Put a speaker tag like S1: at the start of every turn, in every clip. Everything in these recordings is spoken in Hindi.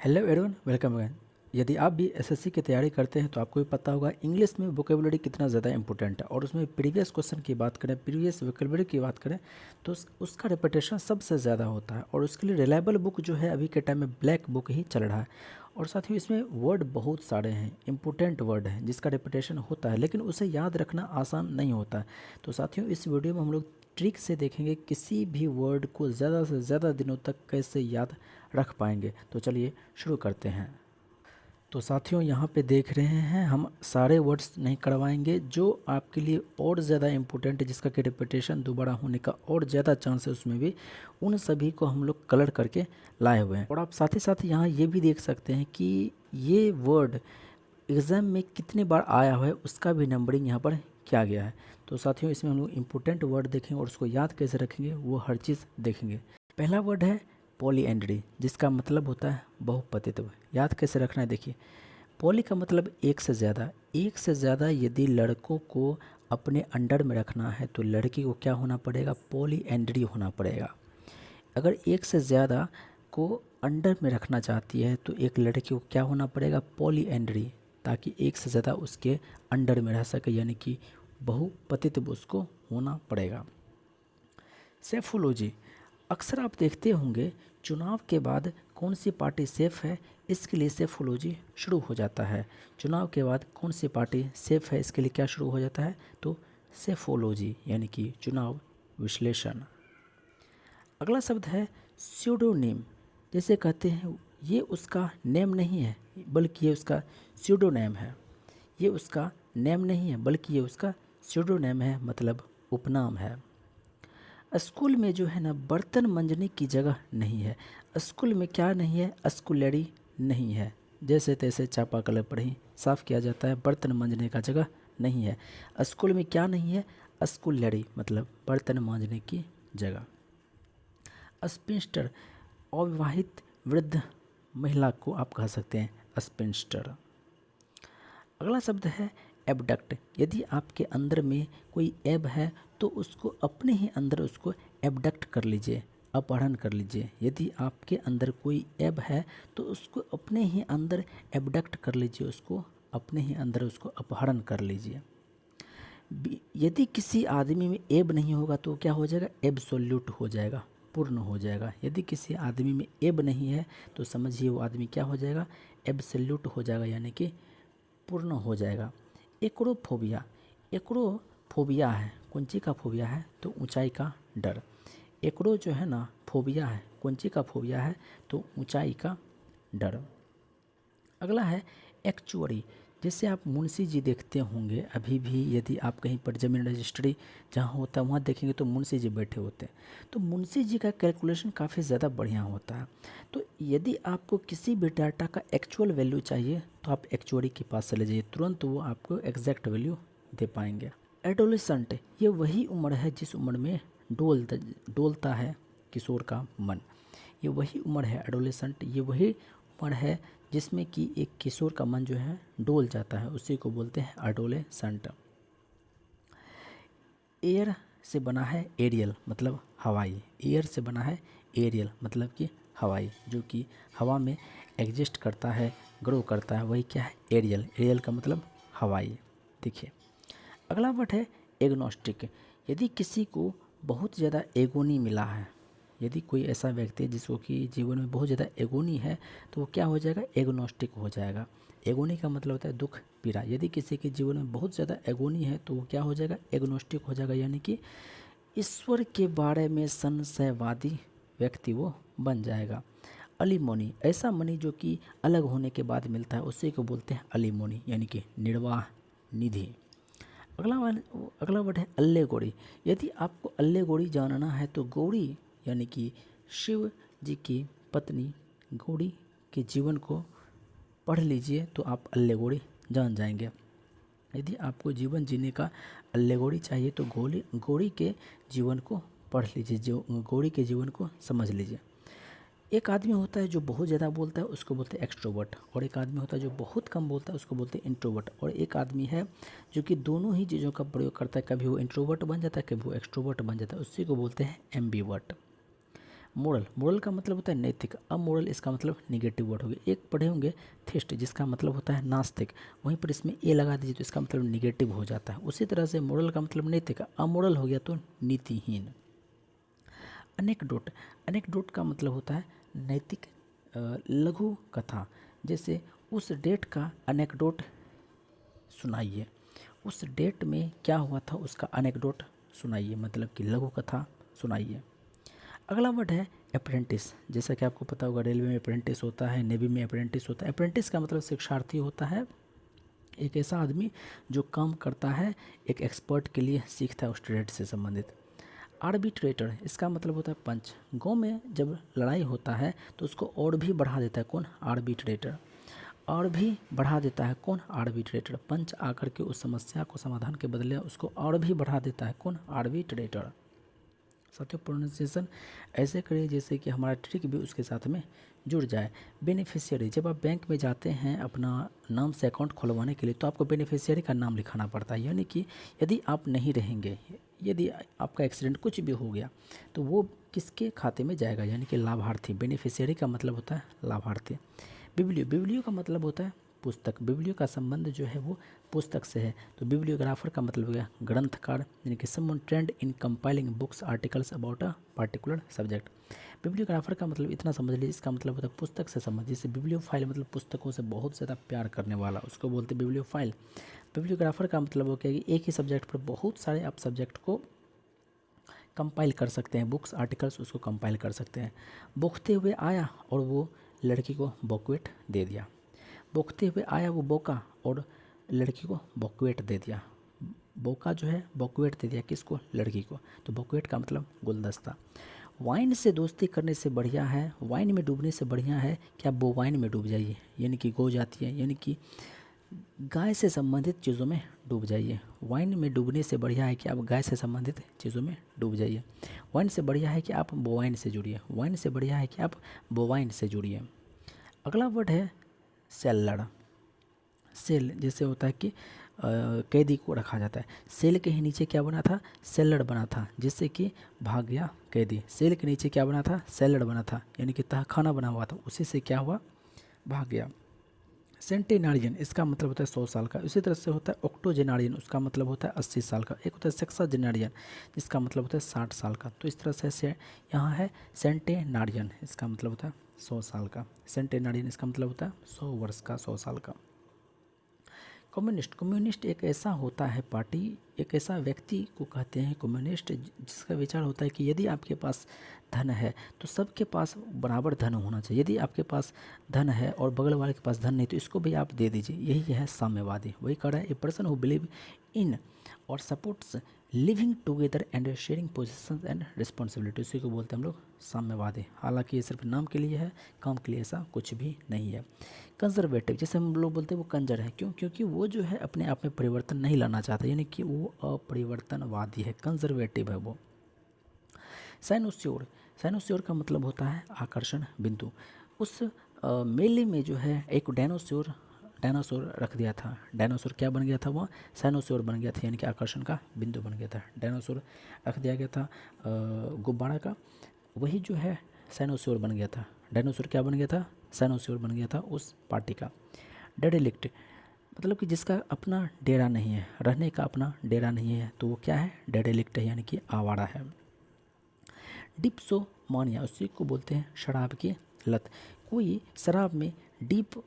S1: Hello everyone, welcome again. यदि आप भी एसएससी की तैयारी करते हैं तो आपको भी पता होगा इंग्लिश में वोकेबुलरी कितना ज़्यादा इंपॉर्टेंट है। और उसमें प्रीवियस क्वेश्चन की बात करें, प्रीवियस वोकेबुलरी की बात करें तो उसका रिपीटेशन सबसे ज़्यादा होता है। और उसके लिए रिलायबल बुक जो है अभी के टाइम में ब्लैक बुक ही चल रहा है। और साथ ही इसमें वर्ड बहुत सारे हैं, इंपॉर्टेंट वर्ड हैं जिसका रिपीटेशन होता है, लेकिन उसे याद रखना आसान नहीं होता है। तो साथियों, इस वीडियो में हम लोग ट्रिक से देखेंगे किसी भी वर्ड को ज़्यादा से ज़्यादा दिनों तक कैसे याद रख पाएंगे। तो चलिए शुरू करते हैं। तो साथियों, यहाँ पे देख रहे हैं हम सारे वर्ड्स नहीं करवाएंगे, जो आपके लिए और ज़्यादा इम्पोर्टेंट है, जिसका कि रिपीटेशन दोबारा होने का और ज़्यादा चांस है उसमें भी, उन सभी को हम लोग कलर करके लाए हुए हैं। और आप साथ ही साथ यहाँ ये भी देख सकते हैं कि ये वर्ड एग्ज़ाम में कितने बार आया हुआ है, उसका भी नंबरिंग यहाँ पर किया गया है। तो साथियों, इसमें हम लोग इम्पोर्टेंट वर्ड देखेंगे और उसको याद कैसे रखेंगे वो हर चीज़ देखेंगे। पहला वर्ड है पॉलीएंड्री, जिसका मतलब होता है बहुपतित्व। याद कैसे रखना है, देखिए। पॉली का मतलब एक से ज़्यादा। एक से ज़्यादा यदि लड़कों को अपने अंडर में रखना है तो लड़की को क्या होना पड़ेगा, पॉलीएंड्री होना पड़ेगा। अगर एक से ज़्यादा को अंडर में रखना चाहती है तो एक लड़की को क्या होना पड़ेगा, पॉलीएंड्री, ताकि एक से ज़्यादा उसके अंडर में रह सके, यानी कि बहुपतित्व उसको होना पड़ेगा। सेफोलॉजी, अक्सर आप देखते होंगे चुनाव के बाद कौन सी पार्टी सेफ है, इसके लिए सेफोलॉजी शुरू हो जाता है। चुनाव के बाद कौन सी पार्टी सेफ है, इसके लिए क्या शुरू हो जाता है, तो सेफोलॉजी, यानी कि चुनाव विश्लेषण। अगला शब्द है स्यूडोनिम। जैसे कहते हैं ये उसका नेम नहीं है बल्कि ये उसका स्यूडोनेम है। ये उसका नेम नहीं है बल्कि ये उसका स्यूडोनेम है, मतलब उपनाम है। स्कूल में जो है ना, बर्तन मंजने की जगह नहीं है। स्कूल में क्या नहीं है, स्कूलरी नहीं है। जैसे तैसे चापाकल पर ही साफ़ किया जाता है, बर्तन मंजने का जगह नहीं है। स्कूल में क्या नहीं है, स्कूलरी, मतलब बर्तन मांजने की जगह। स्पिंस्टर, अविवाहित वृद्ध महिला को आप कह सकते हैं स्पिंस्टर। अगला शब्द है एबडक्ट। यदि आपके अंदर में कोई एब है तो उसको अपने ही अंदर उसको एबडक्ट कर लीजिए, अपहरण कर लीजिए। यदि आपके अंदर कोई एब है तो उसको अपने ही अंदर एबडक्ट कर लीजिए, उसको अपने ही अंदर उसको अपहरण कर लीजिए। यदि किसी आदमी में एब नहीं होगा तो क्या हो जाएगा, एब्सोल्यूट हो जाएगा, पूर्ण हो जाएगा। यदि किसी आदमी में एब नहीं है तो समझिए वो आदमी क्या हो जाएगा, एब्सोल्यूट हो जाएगा, यानी कि पूर्ण हो जाएगा। एक्रोफोबिया, एक्रोफोबिया है, कौन चीज़ का फोबिया है, तो ऊंचाई का डर। एक्रो जो है ना, फोबिया है, कौन चीज़ का फोबिया है, तो ऊंचाई का डर। अगला है एक्चुअरी। जैसे आप मुंशी जी देखते होंगे अभी भी, यदि आप कहीं पर जमीन रजिस्ट्री जहाँ होता है वहाँ देखेंगे तो मुंशी जी बैठे होते हैं। तो मुंशी जी का कैलकुलेशन काफ़ी ज़्यादा बढ़िया होता है। तो यदि आपको किसी भी डाटा का एक्चुअल वैल्यू चाहिए तो आप एक्चुअरी के पास चले जाइए, तुरंत वो आपको एग्जैक्ट वैल्यू दे पाएंगे। एडोलेसेंट, ये वही उम्र है जिस उम्र में डोलता है किशोर का मन। ये वही उम्र है एडोलेसेंट, ये वही उम्र है जिसमें कि एक किशोर का मन जो है डोल जाता है, उसी को बोलते हैं एडोलेसेंट। एयर से बना है एरियल, मतलब हवाई। एयर से बना है एरियल, मतलब कि हवाई, जो कि हवा में एग्जिस्ट करता है, ग्रो करता है, वही क्या है, एरियल। एरियल का मतलब हवाई। देखिए अगला वर्ड है एग्नोस्टिक। यदि किसी को बहुत ज़्यादा एगोनी मिला है, यदि कोई ऐसा व्यक्ति है जिसको कि जीवन में बहुत ज़्यादा एगोनी है तो वो क्या हो जाएगा, एग्नोस्टिक हो जाएगा। एगोनी का मतलब होता है दुख, पीड़ा। यदि किसी के जीवन में बहुत ज़्यादा एगोनी है तो वो क्या हो जाएगा, एग्नोस्टिक हो जाएगा, यानी कि ईश्वर के बारे में संशयवादी व्यक्ति वो बन जाएगा। अलिमोनी, ऐसा मनी जो कि अलग होने के बाद मिलता है उसी को बोलते हैं अलिमोनी, यानी कि निर्वाह निधि। अगला वर्ड है अल्लेगोड़ी। यदि आपको अल्लेगोड़ी जानना है तो गौड़ी, यानी कि शिव जी की पत्नी गौड़ी के जीवन को पढ़ लीजिए तो आप अल्लेगोड़ी जान जाएंगे। यदि आपको जीवन जीने का अल्लेगोड़ी चाहिए तो गौड़ी के जीवन को पढ़ लीजिए, जो गौड़ी के जीवन को समझ लीजिए। एक आदमी होता है जो बहुत ज़्यादा बोलता है, उसको बोलते हैं एक्सट्रोवर्ट। और एक आदमी होता है जो बहुत कम बोलता है, उसको बोलते हैं इंट्रोवर्ट। और एक आदमी है जो कि दोनों ही चीज़ों का प्रयोग करता है, कभी वो इंट्रोवर्ट बन जाता है, कभी वो एक्सट्रोवर्ट बन जाता है, उसी को बोलते हैं एम्बीवर्ट। मोरल, मोरल का मतलब होता है नैतिक, अमोरल इसका मतलब निगेटिव वर्ड हो गया। एक पढ़े होंगे थेस्ट, जिसका मतलब होता है नास्तिक, वहीं पर इसमें ए लगा दीजिए तो इसका मतलब निगेटिव हो जाता है। उसी तरह से मोरल का मतलब नैतिक, अमोरल हो गया तो नीतिहीन। अनेक्डोट, अनेक्डोट का मतलब होता है नैतिक लघु कथा, जैसे उस डेट का अनेक्डोट सुनाइए, उस डेट में क्या हुआ था उसका अनेक्डोट सुनाइए, मतलब कि लघु कथा सुनाइए। अगला वर्ड है अप्रेंटिस, जैसा कि आपको पता होगा रेलवे में अप्रेंटिस होता है, नेवी में अप्रेंटिस होता है। अप्रेंटिस का मतलब शिक्षार्थी होता है, एक ऐसा आदमी जो काम करता है, एक एक्सपर्ट के लिए सीखता है उस ट्रेड से संबंधित। आर्बिट्रेटर, इसका मतलब होता है पंच, गांव में जब लड़ाई होता है तो उसको और भी बढ़ा देता है कौन, आर्बिट्रेटर, और भी बढ़ा देता है कौन, आर्बिट्रेटर। पंच आकर के उस समस्या को समाधान के बदले उसको और भी बढ़ा देता है कौन, आर्बिट्रेटर। साथियों प्रोनाउंसिएशन ऐसे करिए जैसे कि हमारा ट्रिक भी उसके साथ में जुड़ जाए। बेनिफिशियरी, जब आप बैंक में जाते हैं अपना नाम से अकाउंट खुलवाने के लिए तो आपको बेनिफिशियरी का नाम लिखाना पड़ता है, यानी कि यदि आप नहीं रहेंगे, यदि आपका एक्सीडेंट कुछ भी हो गया तो वो किसके खाते में जाएगा, यानी कि लाभार्थी। बेनिफिशियरी का मतलब होता है लाभार्थी। बिब्लियो, बिब्लियो का मतलब होता है पुस्तक, बिब्लियो का संबंध जो है वो पुस्तक से है। तो बिब्लियोग्राफर का मतलब हो गया ग्रंथकार, यानी कि someone trained in compiling books articles about a particular subject. Bibliographer का मतलब इतना समझ लीजिए, इसका मतलब होता है पुस्तक से संबंधित। जैसे बिब्लियोफाइल मतलब पुस्तकों से बहुत ज़्यादा प्यार करने वाला, उसको बोलते हैं बिब्लियोफाइल। बिब्लियोग्राफर का मतलब हो गया कि एक ही सब्जेक्ट पर बहुत सारे आप सब्जेक्ट को कंपाइल कर सकते हैं, बुक्स आर्टिकल्स उसको कंपाइल कर सकते हैं। बोखते हुए आया और वो लड़की को बॉक्वेट दे दिया, बोखते हुए आया वो बोका और लड़की को बॉक्वेट दे दिया। बोका जो है बॉक्वेट दे दिया किसको, लड़की को, तो बॉक्वेट का मतलब गुलदस्ता। वाइन से दोस्ती करने से बढ़िया है, वाइन में डूबने से बढ़िया है कि आप बोवाइन में डूब जाइए, यानी कि गो जाती है, यानी कि गाय से संबंधित चीज़ों में डूब जाइए। वाइन में डूबने से बढ़िया है कि आप गाय से संबंधित चीज़ों में डूब जाइए। वाइन से बढ़िया है कि आप बोवाइन से जुड़िए, वाइन से बढ़िया है कि आप बोवाइन से जुड़िए। अगला वर्ड है सेलर। सेल जैसे होता है कि कैदी को रखा जाता है, सेल के ही नीचे क्या बना था, सेलर बना था, जिससे कि भाग गया कैदी। सेल के नीचे क्या बना था, सेलर बना था, यानी कि तहखाना बना हुआ था, उसी से क्या हुआ, भाग गया। सेंटेनारियन, इसका मतलब होता है 100 साल का। इसी तरह से होता है ऑक्टोजेनारियन, उसका मतलब होता है 80 साल का। एक होता है सेक्साजेनारियन, जिसका मतलब होता है 60 साल का। तो इस तरह से यहाँ है सेंटेनारियन, इसका मतलब होता है 100 साल का। सेंटेनारियन इसका मतलब होता है 100 वर्ष का, 100 साल का। कम्युनिस्ट, कम्युनिस्ट एक ऐसा होता है पार्टी, एक ऐसा व्यक्ति को कहते हैं कम्युनिस्ट, जिसका विचार होता है कि यदि आपके पास धन है तो सबके पास बराबर धन होना चाहिए। यदि आपके पास धन है और बगल वाले के पास धन नहीं तो इसको भी आप दे दीजिए, यही है साम्यवादी। वही कह रहा है a person who believe in और supports living together and sharing positions and responsibility, उसी को बोलते हैं हम लोग साम्यवादी। हालांकि ये सिर्फ नाम के लिए है, काम के लिए ऐसा कुछ भी नहीं है। कंजर्वेटिव, जैसे हम लोग बोलते हैं वो कंजर है, क्यों, क्योंकि वो जो है अपने आप में परिवर्तन नहीं लाना चाहता, यानी कि वो अपरिवर्तनवादी है, कंजर्वेटिव है वो। साइनोस्योर, साइनोस्योर का मतलब होता है आकर्षण बिंदु। उस मेले में जो है एक डायनासोर, डायनासोर रख दिया था। डायनासोर क्या बन गया था, वो साइनोस्योर बन गया था, यानी कि आकर्षण का बिंदु बन गया था। डायनासोर रख दिया गया था गुब्बारा का, वही जो है साइनोस्योर बन गया था। डायनासोर क्या बन गया था, साइनोस्योर बन गया था उस पार्टी का। डेडिलिक्ट मतलब कि जिसका अपना डेरा नहीं है, रहने का अपना डेरा नहीं है, तो वो क्या है, डेडिलिक्ट है, यानी कि आवारा है। डिप्सोमानिया, उसी को बोलते हैं शराब की लत। कोई शराब में डीप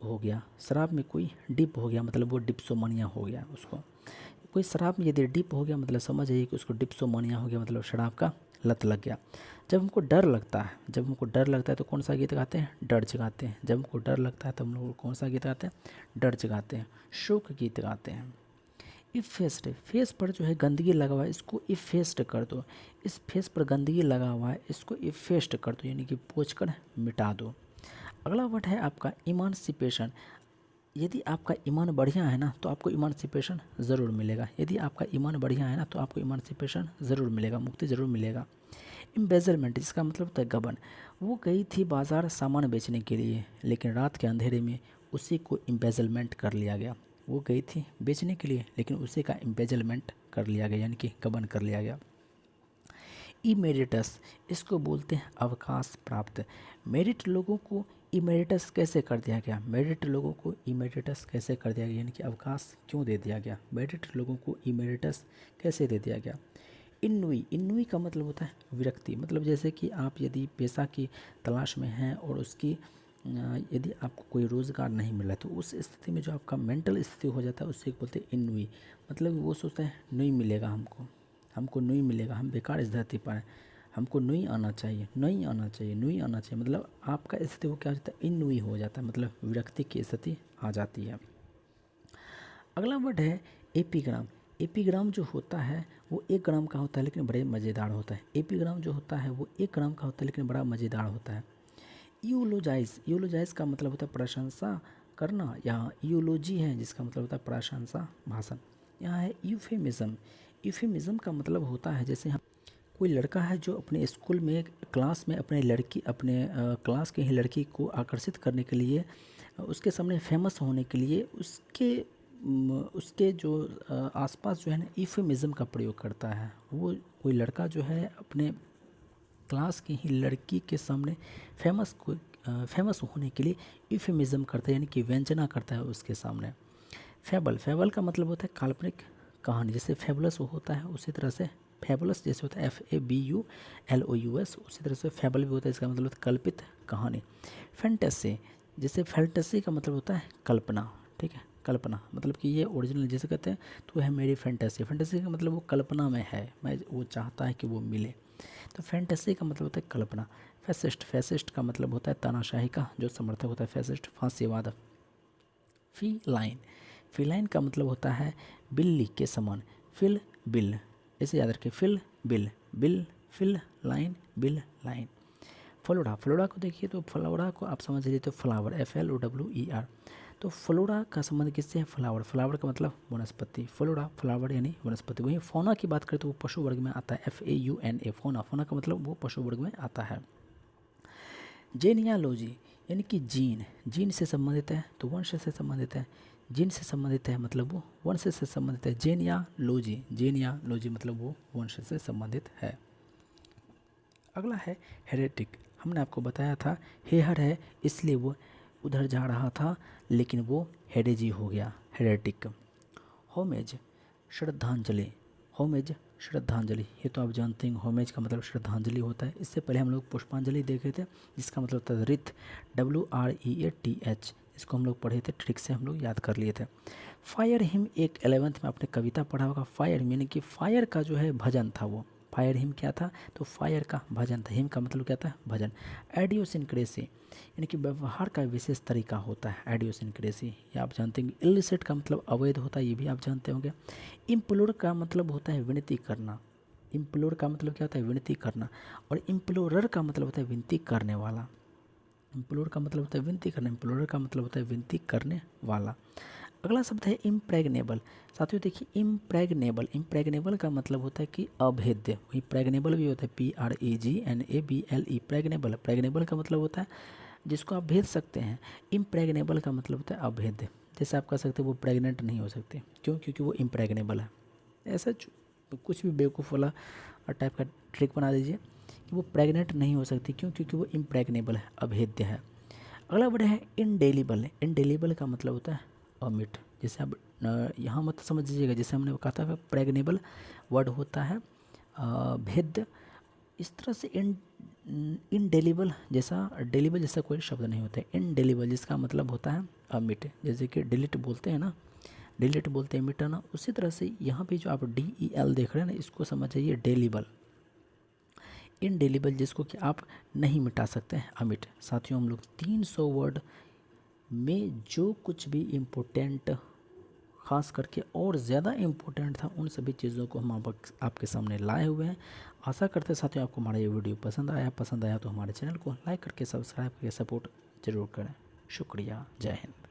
S1: हो गया, शराब में कोई डिप हो गया मतलब वो डिप्सोमानिया हो गया उसको। कोई शराब में यदि डिप हो गया मतलब समझ आइए कि उसको डिप्सोमानिया हो गया, मतलब शराब का लत लग गया। जब हमको डर लगता है, जब हमको डर लगता है तो कौन सा गीत गाते हैं, डर्ज गाते हैं। जब हमको डर लगता है तो हम लोग कौन सा गीत गाते हैं, डर्ज गाते हैं, शोक गीत गाते हैं। इफ़ेस्ट, फेस पर जो है गंदगी लगा हुआ है इसको इफ़ेस्ट कर दो। इस फेस पर गंदगी लगा हुआ है इसको इफ़ेस्ट कर दो, यानी कि पोंछ कर मिटा दो। अगला वर्ड है आपका इमानसिपेशन। यदि आपका ईमान बढ़िया है ना तो आपको इमानसिपेशन ज़रूर मिलेगा। यदि आपका ईमान बढ़िया है ना तो आपको इमानसिपेशन ज़रूर मिलेगा, मुक्ति ज़रूर मिलेगा। एम्बेजलमेंट, जिसका मतलब होता है गबन। वो गई थी बाज़ार सामान बेचने के लिए, लेकिन रात के अंधेरे में उसी को एम्बेजलमेंट कर लिया गया। वो गई थी बेचने के लिए लेकिन उसी का एम्बेजलमेंट कर लिया गया, यानी कि गबन कर लिया गया। इमेरिटस, इसको बोलते हैं अवकाश प्राप्त। मेरिट लोगों को इमेरिटस कैसे कर दिया गया? मेरिट लोगों को इमेरिटस कैसे कर दिया गया, यानी कि अवकाश क्यों दे दिया गया? मेरिट लोगों को इमेरिटस कैसे दे दिया गया? इन्नुई, इन्नुई का मतलब होता है विरक्ति। मतलब जैसे कि आप यदि पेशा की तलाश में हैं और उसकी यदि आपको कोई रोज़गार नहीं मिला, तो उस स्थिति में जो आपका मेंटल स्थिति हो जाता है उससे बोलते हैं इन्नुई। मतलब वो सोचता है नहीं मिलेगा हमको, हमको नहीं मिलेगा, हम बेकार इस धरती पर हैं, हमको नहीं आना चाहिए, नहीं आना चाहिए, नहीं आना चाहिए। मतलब आपका स्थिति वो क्या हो जाता है? इन्नुई हो जाता है, मतलब विरक्ति की स्थिति आ जाती है। अगला वर्ड है एपीग्राम। एपीग्राम जो होता है वो 1 ग्राम का होता है लेकिन बड़े मज़ेदार होता है। एपीग्राम जो होता है वो 1 ग्राम का होता है लेकिन बड़ा मज़ेदार होता है। यूलोजाइज, यूलोजाइज का मतलब होता है प्रशंसा करना। यहाँ यूलोजी है जिसका मतलब होता है प्रशंसा भाषण। यहाँ है यूफेमिज्म। यूफेमिज्म का मतलब होता है जैसे हम कोई लड़का है जो अपने स्कूल में क्लास में अपने क्लास की ही लड़की को आकर्षित करने के लिए उसके सामने फेमस होने के लिए उसके जो आसपास जो है ना यूफेमिज्म का प्रयोग करता है। वो कोई लड़का जो है अपने क्लास की ही लड़की के सामने फेमस होने के लिए यूफेमिज्म करता है, यानी कि व्यंजना करता है उसके सामने। फेबल, फेबल का मतलब होता है काल्पनिक कहानी। जैसे फेबुलस होता है उसी तरह से फेबुलस जैसे होता है FABULOUS, उसी तरह से फेबल भी होता है, इसका मतलब होता है कल्पित कहानी। फैंटेसी, जैसे फैंटेसी का मतलब होता है कल्पना, ठीक है, कल्पना। मतलब कि ये ओरिजिनल जैसे कहते हैं तो है मेरी फैंटेसी। फैंटेसी का मतलब वो कल्पना में है, मैं वो चाहता है कि वो मिले। तो फैंटेसी का मतलब होता है कल्पना। फैसिस्ट, फैसिस्ट का मतलब होता है तानाशाही का जो समर्थक होता है फैसिस्ट, फांसीवाद। फीलाइन, फीलाइन का मतलब होता है बिल्ली के समान। फिल बिल, इसे याद रखें, fill bill, bill fill line bill line. Flora, flora को देखिए तो फ्लोरा को आप समझ लीजिए तो फ्लावर, FLOWER। तो फ्लोरा का संबंध किससे है? फ्लावर, फ्लावर का मतलब वनस्पति। फ्लोरा फ्लावर यानी वनस्पति। वहीं फौना की बात करें तो वो पशु वर्ग में आता है, FAUNA, फौना। फौना का मतलब वो पशु वर्ग में आता है। जेनियालॉजी यानी कि जीन, जीन से संबंधित है तो वंश से संबंधित है। जीन से संबंधित है मतलब वो वंश से संबंधित है। जेनियालॉजी, जेनियालॉजी मतलब वो वंश से संबंधित है। अगला है हेरेटिक। हमने आपको बताया था हेहर है इसलिए वो उधर जा रहा था लेकिन वो हेरेजी हो गया, हेरेटिक। होमेज, श्रद्धांजलि। होमेज श्रद्धांजलि, ये तो आप जानते हैं होमेज का मतलब श्रद्धांजलि होता है। इससे पहले हम लोग पुष्पांजलि देखे थे जिसका मतलब होता है रिथ, WREATH। इसको हम लोग पढ़े थे, ट्रिक से हम लोग याद कर लिए थे। फायर हिम एक 11th में आपने कविता पढ़ा होगा। फायर हिम यानी कि फायर का जो है भजन था वो। फायर हिम क्या था? तो फायर का भजन था। हिम का मतलब क्या था? भजन। एडियोसिनक्रेसी यानी कि व्यवहार का विशेष तरीका होता है एडियोसिनक्रेसी, ये आप जानते हैं। इलिसिट का मतलब अवैध होता है, ये भी आप जानते होंगे। इम्प्लोर का मतलब होता है विनती करना। इम्प्लोर का मतलब क्या होता है? विनती करना। और इम्प्लोरर का मतलब होता है विनती करने वाला। इम्प्लोर का मतलब होता है विनती करना, इम्प्लोरर का मतलब होता है विनती करने वाला। अगला शब्द है इम्प्रेग्नेबल। साथियों देखिए इम्प्रेग्नेबल, इम्प्रेग्नेबल का मतलब होता है कि अभेद्य। वही प्रेग्नेबल भी होता है, PREGNABLE, प्रेग्नेबल। प्रेग्नेबल का मतलब होता है जिसको आप भेद सकते हैं। इम्प्रेग्नेबल का मतलब होता है अभेद्य। जैसे आप कह सकते हैं वो प्रेग्नेंट नहीं हो सकते, क्यों? क्योंकि वो इम्प्रेग्नेबल है। ऐसा कुछ भी बेवकूफ़ वाला टाइप का ट्रिक बना दीजिए कि वो प्रेग्नेंट नहीं हो सकती, क्यों? क्योंकि वो इम्प्रेग्नेबल है, अभेद्य है। अगला वर्ड है इंडेलिबल। इंडेलिबल का मतलब होता है अमिट। जैसे आप यहाँ मत समझ लीजिएगा, जैसे हमने कहा था प्रेग्नेबल वर्ड होता है भेद्य। इस तरह से इनडेलिबल जैसा, डेलिबल जैसा कोई शब्द नहीं होता है। इनडेलिबल जिसका मतलब होता है अमिट, जैसे कि डिलीट बोलते हैं ना, डिलीट बोलते हैं मिटाना, उसी तरह से यहाँ पे जो आप DEL देख रहे हैं ना, इसको समझ जाइए डेलिबल। इनडेलिबल जिसको कि आप नहीं मिटा सकते हैं, अमिट। साथियों हम लोग 300 वर्ड में जो कुछ भी इम्पोर्टेंट, ख़ास करके और ज़्यादा इम्पोर्टेंट था, उन सभी चीज़ों को हम आपके सामने लाए हुए हैं। आशा करते साथियों आपको हमारा ये वीडियो पसंद आया तो हमारे चैनल को लाइक करके सब्सक्राइब करके सपोर्ट ज़रूर करें। शुक्रिया, जय हिंद।